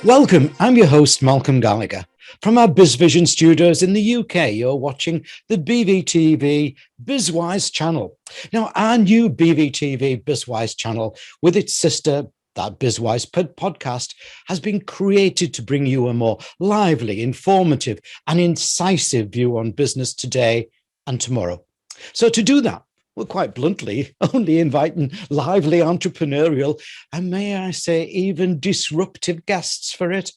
Welcome, I'm your host, Malcolm Gallagher. From our BizVision studios in the UK, you're watching the BV-TV BizWyze Channel. Now, our new BV-TV BizWyze Channel, with its sister, that BizWyze podcast, has been created to bring you a more lively, informative, and incisive view on business today and tomorrow. So to do that, well, quite bluntly, only inviting lively, entrepreneurial, and may I say, even disruptive guests for it.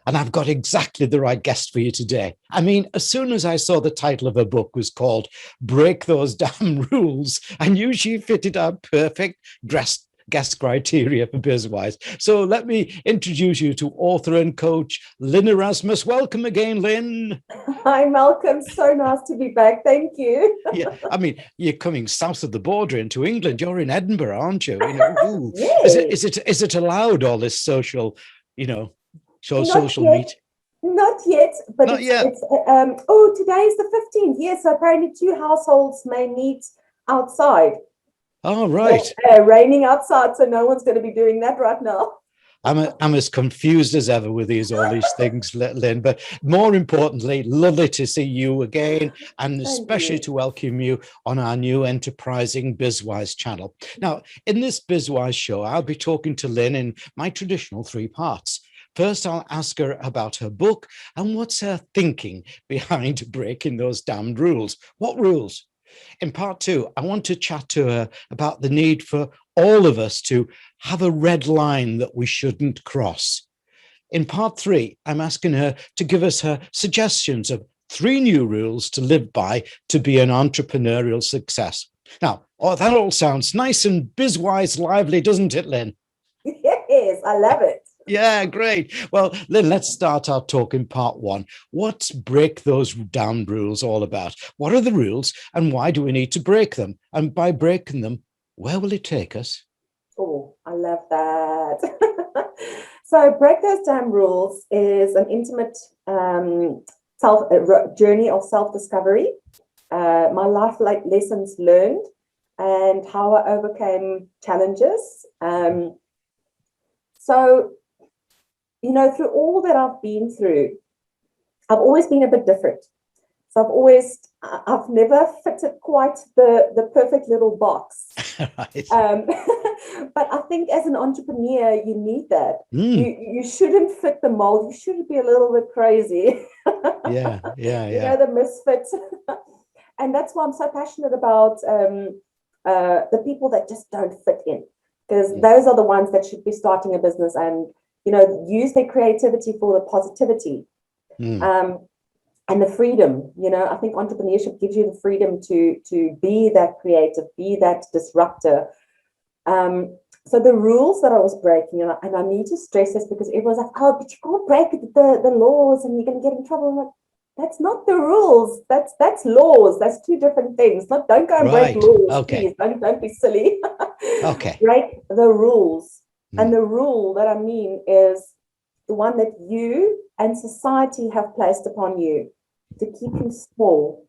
And I've got exactly the right guest for you today. I mean, as soon as I saw the title of her book was called Break Those Damn Rules, I knew she fitted our perfect guest criteria for BizWyze. So let me introduce you to author and coach, Lynn Erasmus. Welcome again, Lynn. Hi, Malcolm. So nice to be back. Thank you. Yeah, I mean, you're coming south of the border into England. You're in Edinburgh, aren't you? Ooh. Yes. Is it allowed, all this social, social meet? Not yet, but Not yet. Today is the 15th. Yes, so apparently 2 households may meet outside. Oh, right. Raining outside, so no one's going to be doing that right now. I'm as confused as ever with all these things, Lynn. But more importantly, lovely to see you again, and especially to welcome you on our new enterprising BizWyze channel. Now, in this BizWyze show, I'll be talking to Lynn in my traditional 3 parts. First, I'll ask her about her book and what's her thinking behind breaking those damned rules. What rules? In part 2, I want to chat to her about the need for all of us to have a red line that we shouldn't cross. In part 3, I'm asking her to give us her suggestions of 3 new rules to live by to be an entrepreneurial success. Now, that all sounds nice and BizWyze lively, doesn't it, Lynn? Yes, I love it. Yeah, great. Well, Lynn, let's start our talk in part 1. What's break those damned rules all about? What are the rules and why do we need to break them? And by breaking them, where will it take us? Oh, I love that. So Break Those Damn Rules is an intimate journey of self-discovery, my life lessons learned, and how I overcame challenges. Through all that I've been through, I've always been a bit different. So I've never fitted quite the perfect little box. Right. But I think as an entrepreneur, you need that. You shouldn't fit the mold. You should be a little bit crazy. Yeah. The misfit. And that's why I'm so passionate about the people that just don't fit in. Because those are the ones that should be starting a business and, use their creativity for the positivity and the freedom. I think entrepreneurship gives you the freedom to be that creative, be that disruptor. So the rules that I was breaking, and I need to stress this because everyone's like, oh, but you can't break the laws and you're going to get in trouble. I'm like, that's not the rules. That's laws. That's 2 different things. Don't go and break laws. Okay. Please. Don't be silly. Okay. Break the rules. And the rule that I mean is the one that you and society have placed upon you to keep you small.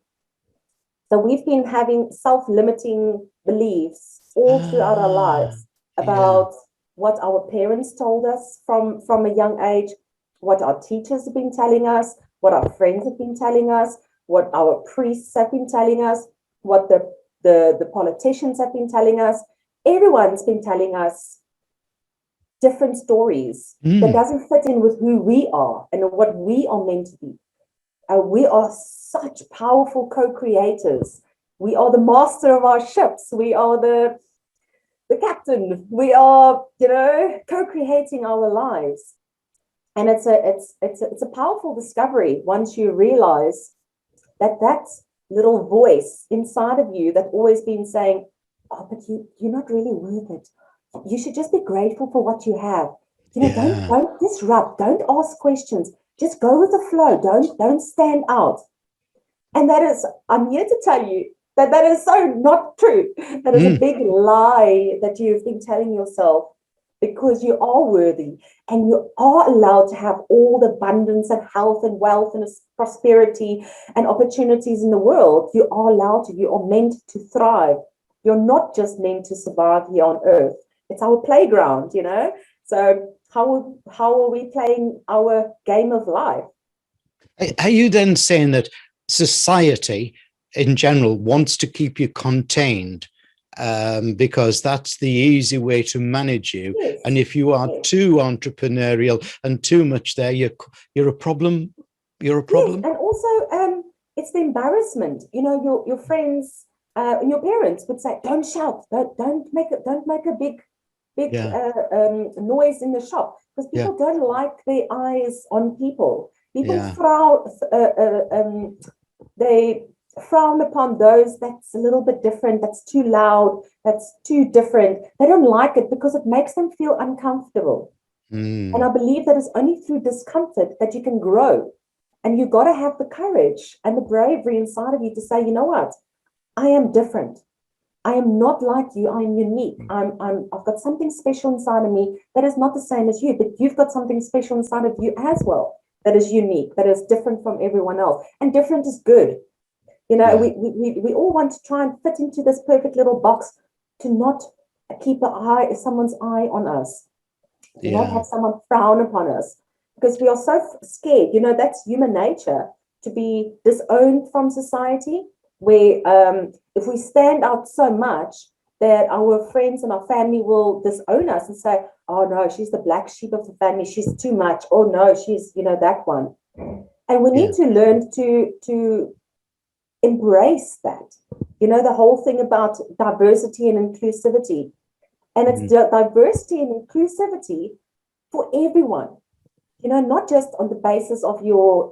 So we've been having self-limiting beliefs all throughout our lives about what our parents told us from a young age, what our teachers have been telling us, what our friends have been telling us, what our priests have been telling us, what the politicians have been telling us. Everyone's been telling us different stories that doesn't fit in with who we are and what we are meant to be. We are such powerful co-creators. We are the master of our ships. We are the captain. We are, co-creating our lives. And it's a powerful discovery once you realize that little voice inside of you that always been saying, oh, but you're not really worth it. You should just be grateful for what you have. Don't disrupt. Don't ask questions. Just go with the flow. Don't stand out. And I'm here to tell you that is so not true. That is a big lie that you've been telling yourself, because you are worthy and you are allowed to have all the abundance and health and wealth and prosperity and opportunities in the world. You are allowed to. You are meant to thrive. You're not just meant to survive here on earth. It's our playground, So how are we playing our game of life? Are you then saying that society in general wants to keep you contained, because that's the easy way to manage you? Yes. And if you are too entrepreneurial and too much there, you're a problem. You're a problem. Yes, and also it's the embarrassment. You know, your friends and your parents would say, "Don't shout, don't make a big noise in the shop," because people don't like their eyes on people. People frown. They frown upon those that's a little bit different, that's too loud, that's too different. They don't like it because it makes them feel uncomfortable. And I believe that it's only through discomfort that you can grow. And you got to have the courage and the bravery inside of you to say, you know what, I am different. I am not like you. I am unique. I've got something special inside of me that is not the same as you, but you've got something special inside of you as well that is unique, that is different from everyone else. And different is good. You know, we all want to try and fit into this perfect little box, to not keep someone's eye on us, to not have someone frown upon us, because we are so scared. You know, that's human nature, to be disowned from society, where if we stand out so much that our friends and our family will disown us and say, "Oh no, she's the black sheep of the family, she's too much. Oh no, she's, you know, that one." And we need to learn to embrace that. You know, the whole thing about diversity and inclusivity. And it's diversity and inclusivity for everyone. You know, not just on the basis of your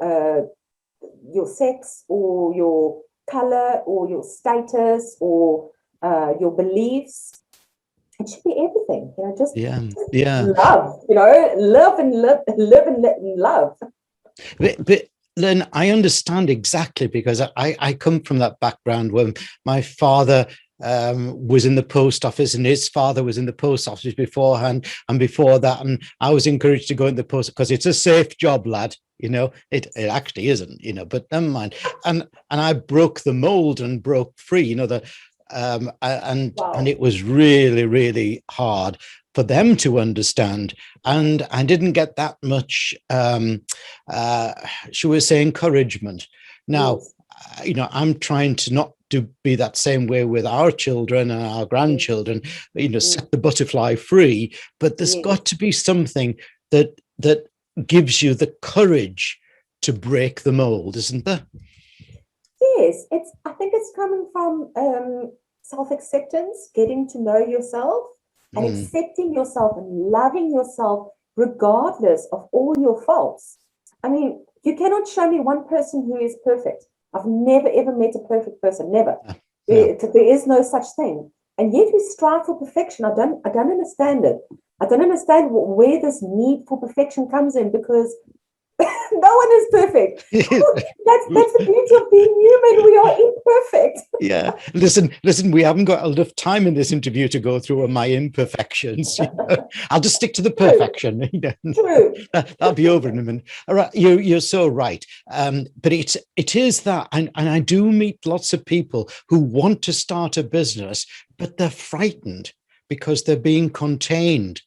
sex or your color or your status or your beliefs. It should be everything. You know, just love. You know, live and love. But Lynn, I understand exactly, because I come from that background where my father was in the post office, and his father was in the post office beforehand, and before that, and I was encouraged to go in the post because it's a safe job, lad. You know, it actually isn't. You know, but never mind. And I broke the mold and broke free. You know, and it was really, really hard for them to understand. And I didn't get that much, shall we say, encouragement. Now, you know, I'm trying to not to be that same way with our children and our grandchildren, you know, set the butterfly free. But there's got to be something that gives you the courage to break the mold, isn't there? Yes, I think it's coming from self-acceptance, getting to know yourself and accepting yourself and loving yourself regardless of all your faults. I mean, you cannot show me one person who is perfect. I've never ever met a perfect person, never. There is no such thing. And yet we strive for perfection. I don't understand it. I don't understand where this need for perfection comes in, because no one is perfect. That's the beauty of being human. We are imperfect. Yeah. Listen, we haven't got enough time in this interview to go through my imperfections. You know? I'll just stick to the perfection. You know? True. That'll be over in a minute. All right. You're so right. But it is that, and I do meet lots of people who want to start a business, but they're frightened because they're being contained.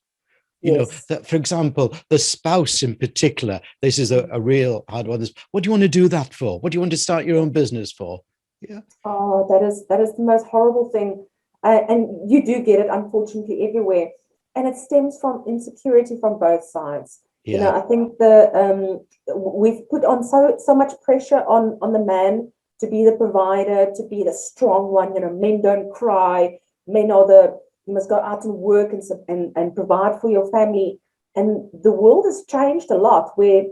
You know, that, for example, the spouse in particular, this is a real hard one. What do you want to do that for? What do you want to start your own business for? Yeah. Oh, that is the most horrible thing. And you do get it, unfortunately, everywhere. And it stems from insecurity from both sides. Yeah. You know, I think we've put on so much pressure on the man to be the provider, to be the strong one. You know, men don't cry. Men are you must go out and work and provide for your family. And the world has changed a lot, where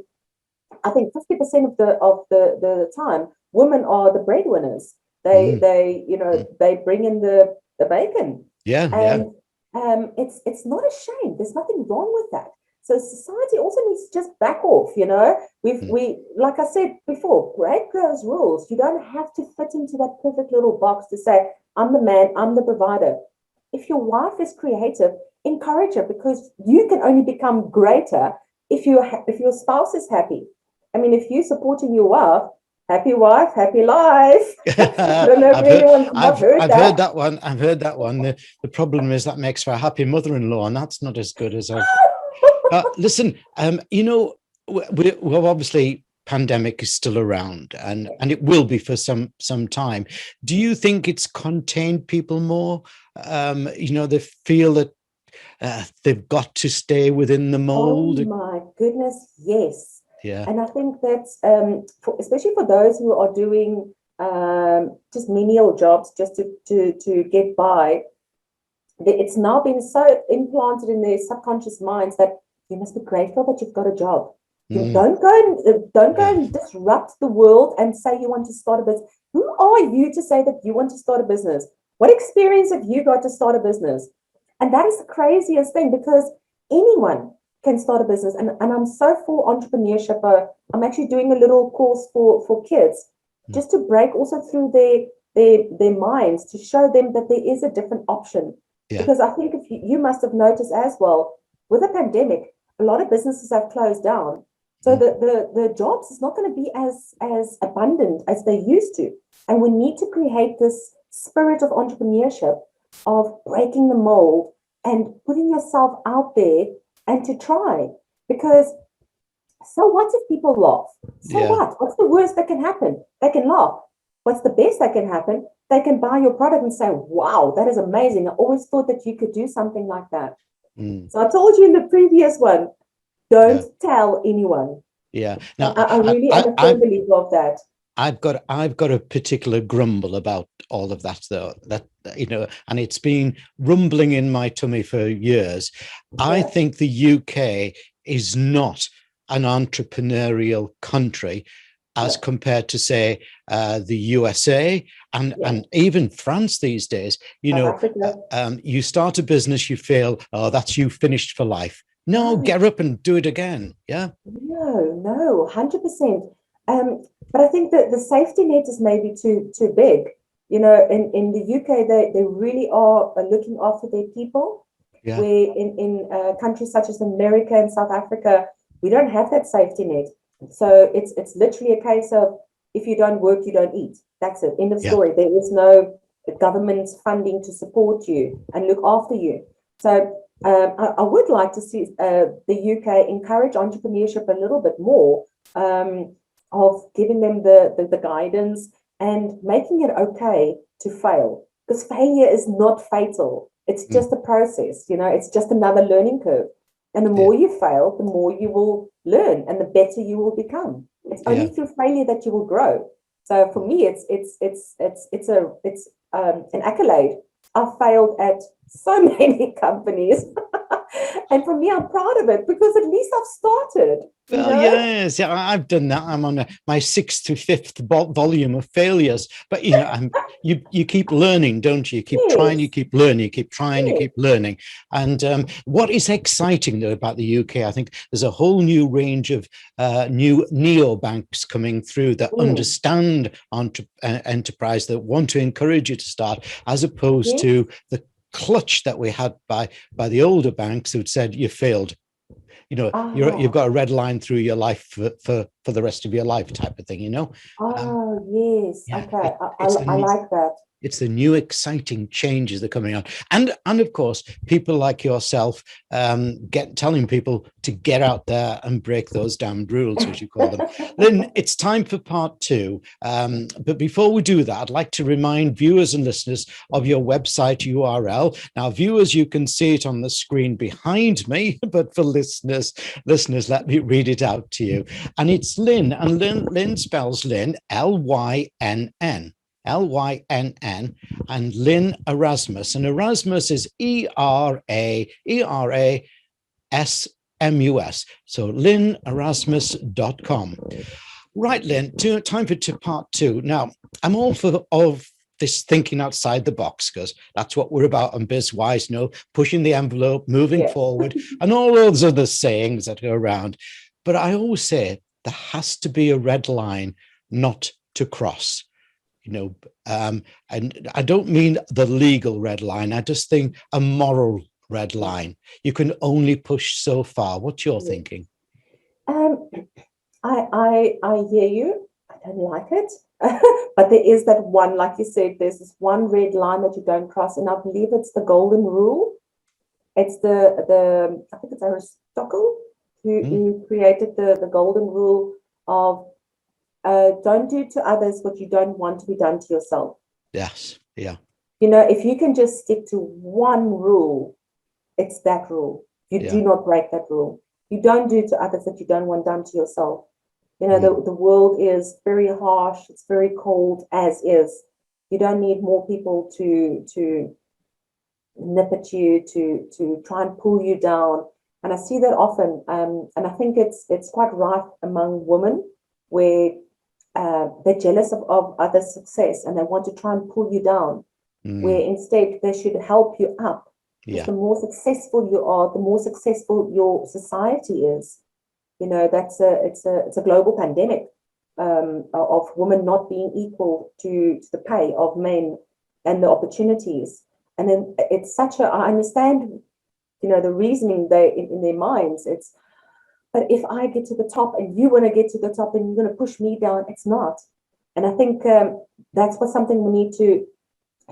I think 50% of the time, women are the breadwinners. They you know, they bring in the bacon. Yeah. And it's not a shame. There's nothing wrong with that. So society also needs to just back off. You know, we like I said before, break those rules. You don't have to fit into that perfect little box to say, I'm the man, I'm the provider. If your wife is creative, encourage her, because you can only become greater if your spouse is happy. I mean, if you're supporting your wife, happy life. I don't know if I've heard that one. I've heard that one. The problem is that makes for a happy mother-in-law, and that's not as good as a Listen, well, obviously pandemic is still around, and it will be for some time. Do you think it's contained people more? They feel that they've got to stay within the mold. Oh my goodness, yes. Yeah. And I think that's especially for those who are doing just menial jobs just to get by. It's now been so implanted in their subconscious minds that you must be grateful that you've got a job. You don't go and disrupt the world and say you want to start a business. Who are you to say that you want to start a business? What experience have you got to start a business? And that is the craziest thing, because anyone can start a business. And I'm so for entrepreneurship. I'm actually doing a little course for kids just to break also through their minds, to show them that there is a different option. Yeah. Because I think if you must have noticed as well, with the pandemic, a lot of businesses have closed down. So the jobs is not going to be as abundant as they used to. And we need to create this spirit of entrepreneurship, of breaking the mold and putting yourself out there and to try. Because so what if people laugh? So what? What's the worst that can happen? They can laugh. What's the best that can happen? They can buy your product and say, wow, that is amazing. I always thought that you could do something like that. So I told you in the previous one, don't tell anyone. Yeah. Now, I really am a firm believer of that. I've got a particular grumble about all of that, though, and it's been rumbling in my tummy for years. I think the UK is not an entrepreneurial country as compared to, say, the USA and even France these days. You start a business, you fail, oh, that's you finished for life. No, get up and do it again. Yeah. No, 100%. But I think that the safety net is maybe too big. In the UK, they really are looking after their people. Yeah. Where in countries such as America and South Africa, we don't have that safety net. So it's literally a case of, if you don't work, you don't eat. That's it. End of story. There is no government funding to support you and look after you. So I would like to see the UK encourage entrepreneurship a little bit more, of giving them the guidance and making it okay to fail. Because failure is not fatal. It's just a process, it's just another learning curve. And the more you fail, the more you will learn and the better you will become. It's only through failure that you will grow. So for me, it's an accolade. I've failed at so many companies. And for me, I'm proud of it, because at least I've started. Well, yes, I've done that. I'm on my 6th to 5th volume of failures, but you keep learning, don't you? You keep trying, you keep learning, you keep trying, you keep learning. And what is exciting though about the UK, I think there's a whole new range of new neobanks coming through that understand enterprise, that want to encourage you to start, as opposed to the clutch that we had by the older banks who'd said you failed. You've got a red line through your life for the rest of your life, type of thing. Yes. Okay. I like that. It's the new exciting changes that are coming on, and of course people like yourself telling people to get out there and break those damned rules, as you call them. Lynn, it's time for part 2, but before we do that, I'd like to remind viewers and listeners of your website URL. Now, viewers, you can see it on the screen behind me, but for listeners, let me read it out to you. And it's Lynn, and Lynn spells Lynn Lynn, and Lynn Erasmus, and Erasmus is ERASMUS. So LynnErasmus.com. Right, Lynn, time for part 2. Now, I'm all for this thinking outside the box, because that's what we're about on BizWyze, pushing the envelope, moving forward, and all those other sayings that go around. But I always say there has to be a red line not to cross. And I don't mean the legal red line. I just think a moral red line. You can only push so far. What's your thinking? I hear you. I don't like it. But there is that one, like you said, there's this one red line that you don't cross. And I believe it's the golden rule. It's I think it's Aristotle who created the golden rule of don't do to others what you don't want to be done to yourself. Yes. Yeah. You know, if you can just stick to one rule, it's that rule. You do not break that rule. You don't do to others that you don't want done to yourself. You know, the world is very harsh. It's very cold as is. You don't need more people to nip at you, to try and pull you down. And I see that often. And I think it's quite rife among women where they're jealous of others' success and they want to try and pull you down, where instead they should help you up. Because the more successful you are, the more successful your society is. You know, it's a global pandemic of women not being equal to the pay of men and the opportunities. And then it's such I understand, you know, the reasoning in their minds. It's, but if I get to the top and you want to get to the top and you're going to push me down, it's not. And I think that's something we need to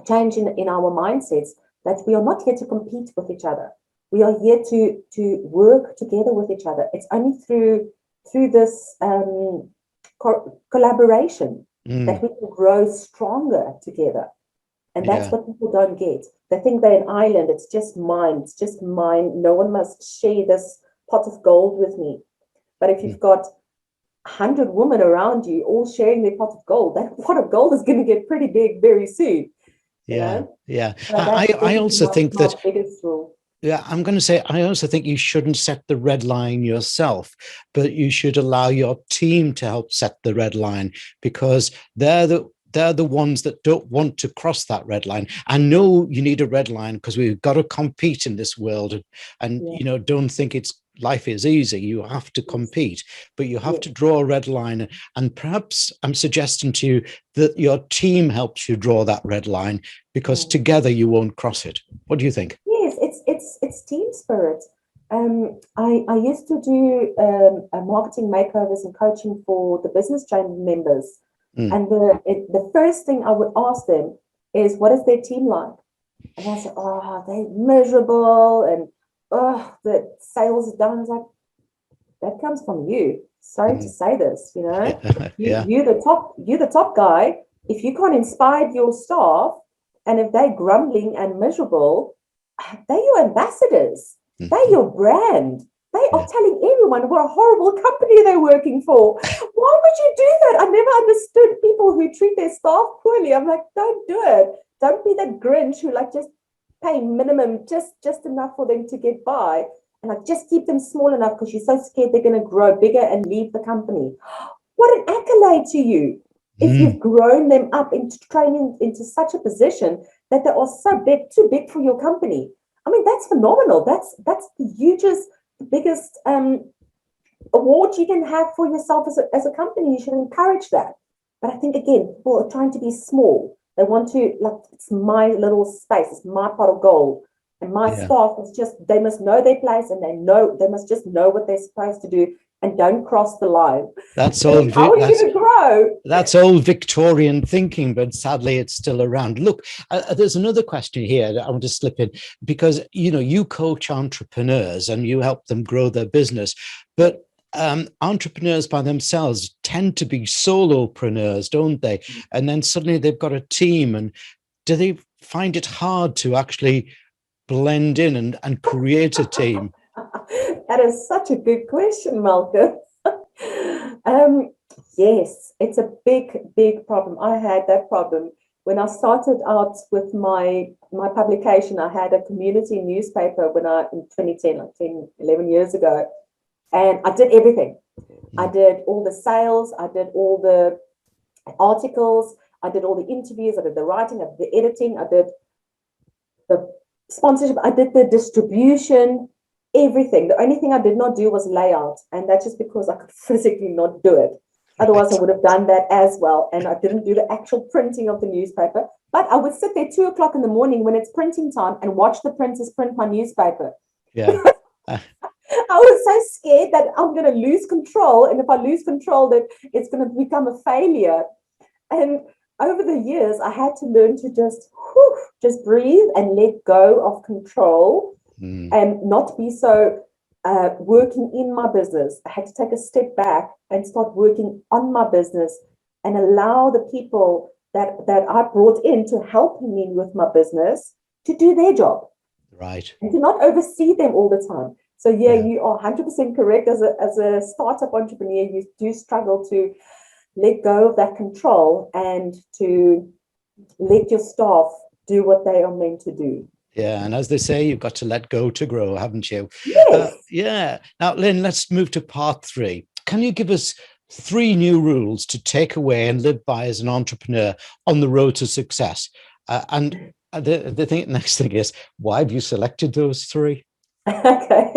change in our mindsets, that we are not here to compete with each other. We are here to work together with each other. It's only through this collaboration that we can grow stronger together. And that's what people don't get. They think they're an island. It's just mine. It's just mine. No one must share this pot of gold with me. But if you've got 100 women around you all sharing their pot of gold, that pot of gold is going to get pretty big very soon. Yeah. Yeah. So I also think that. Biggest rule. Yeah, I'm going to say, I also think you shouldn't set the red line yourself, but you should allow your team to help set the red line, because they're the ones that don't want to cross that red line. I know you need a red line because we've got to compete in this world, and you know, don't think life is easy. You have to compete, but you have to draw a red line. And perhaps I'm suggesting to you that your team helps you draw that red line, because together you won't cross it. What do you think? Yes, it's team spirit. I used to do marketing makeovers and coaching for the business training members. And the first thing I would ask them is, what is their team like? And I said, oh, they're miserable, and the sales is down. I was like, that comes from you. Sorry to say this, you know. You're the top guy. If you can't inspire your staff, and if they're grumbling and miserable, they're your ambassadors. They're your brand. They are telling everyone what a horrible company they're working for. Why would you do that? I never understood people who treat their staff poorly. I'm like, don't do it. Don't be that Grinch who like just pay minimum, just enough for them to get by. And like just keep them small enough because you're so scared they're going to grow bigger and leave the company. What an accolade to you. If you've grown them up into training into such a position that they are so big, too big for your company. I mean, that's phenomenal. That's the biggest award you can have for yourself as a company. You should encourage that. But I think, again, people are trying to be small. They want to, like, it's my little space. It's my pot of gold. And my staff is just, they must know their place, and they must just know what they're supposed to do and don't cross the line. That's all. How are you going to grow? That's old Victorian thinking, but sadly it's still around. Look, there's another question here that I want to slip in, because, you know, you coach entrepreneurs and you help them grow their business, but entrepreneurs by themselves tend to be solopreneurs, don't they? And then suddenly they've got a team, and do they find it hard to actually blend in and create a team? That is such a good question, Malcolm. Yes, it's a big problem. I had that problem when I started out with my publication. I had a community newspaper in 2010, like 10, 11 years ago, and I did everything. I did all the sales, I did all the articles, I did all the interviews, I did the writing, I did the editing, I did the sponsorship, I did the distribution, everything. The only thing I did not do was layout, and that's just because I could physically not do it. Otherwise, I would have done that as well. And I didn't do the actual printing of the newspaper, but I would sit there 2 o'clock in the morning when it's printing time and watch the printers print my newspaper. Yeah. I was so scared that I'm going to lose control. And if I lose control, that it's going to become a failure. And over the years, I had to learn to just breathe and let go of control and not be so working in my business. I had to take a step back and start working on my business and allow the people that I brought in to help me with my business to do their job. Right. And to not oversee them all the time. So yeah, you are 100% correct. As a startup entrepreneur, you do struggle to let go of that control and to let your staff do what they are meant to do. Yeah, and as they say, you've got to let go to grow, haven't you? Yes. Yeah. Now, Lynn, let's move to part 3. Can you give us 3 new rules to take away and live by as an entrepreneur on the road to success? And the next thing is, why have you selected those 3? Okay.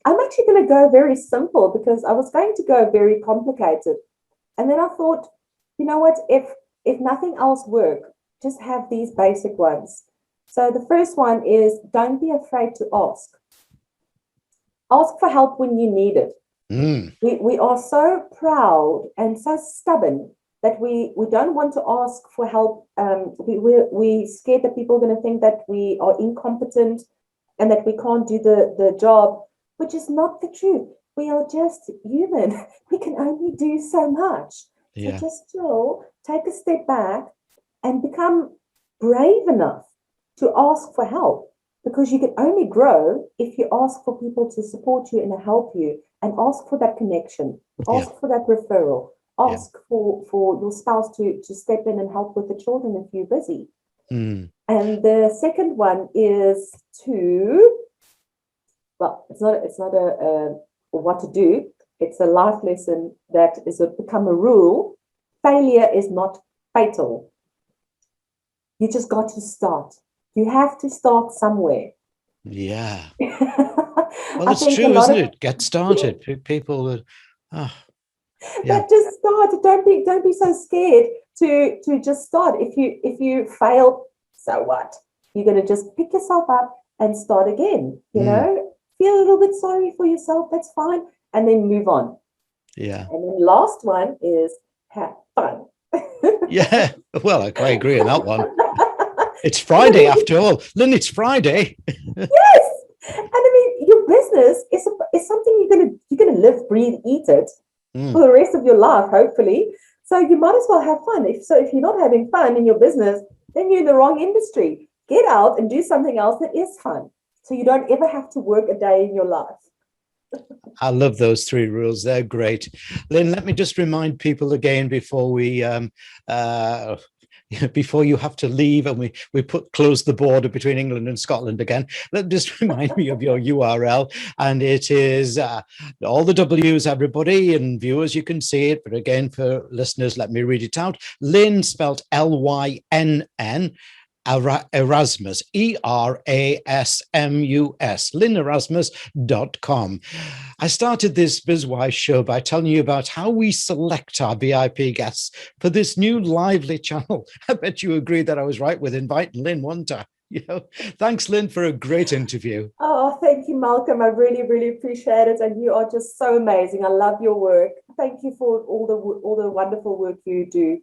I'm actually going to go very simple because I was going to go very complicated. And then I thought, you know what, if nothing else works, just have these basic ones. So the first one is, don't be afraid to ask. Ask for help when you need it. We are so proud and so stubborn that we don't want to ask for help. We're scared that people are going to think that we are incompetent and that we can't do the job, which is not the truth. We are just human. We can only do so much. So just chill, take a step back, and become brave enough to ask for help, because you can only grow if you ask for people to support you and help you, and ask for that connection, ask for that referral, ask for your spouse to step in and help with the children if you're busy. And the second one is it's not a what to do. It's a life lesson that is become a rule. Failure is not fatal. You just got to start. You have to start somewhere. Yeah. Well, it's true, isn't it? Get started. People that, but just start. Don't be so scared to just start. If you fail, so what? You're gonna just pick yourself up and start again. You know, feel a little bit sorry for yourself. That's fine, and then move on. Yeah. And then last one is have fun. Yeah. Well, I quite agree on that one. It's Friday after all. Lynn, it's Friday. Yes. And I mean, your business is something you're gonna live, breathe, eat it for the rest of your life, hopefully. So you might as well have fun. If you're not having fun in your business, then you're in the wrong industry. Get out and do something else that is fun, so you don't ever have to work a day in your life. I love those 3 rules. They're great. Lynn, let me just remind people again before we before you have to leave and we close the border between England and Scotland again. Let me just remind me of your URL, and it is all the W's, everybody, and viewers, you can see it, but again, for listeners, let me read it out. Lynn, spelled Lynn Erasmus, ERASMUS, LynnErasmus.com. I started this BizWyze show by telling you about how we select our VIP guests for this new lively channel. I bet you agree that I was right with inviting Lynn one time. Thanks, Lynn, for a great interview. Oh, thank you, Malcolm. I really, really appreciate it. And you are just so amazing. I love your work. Thank you for all the wonderful work you do.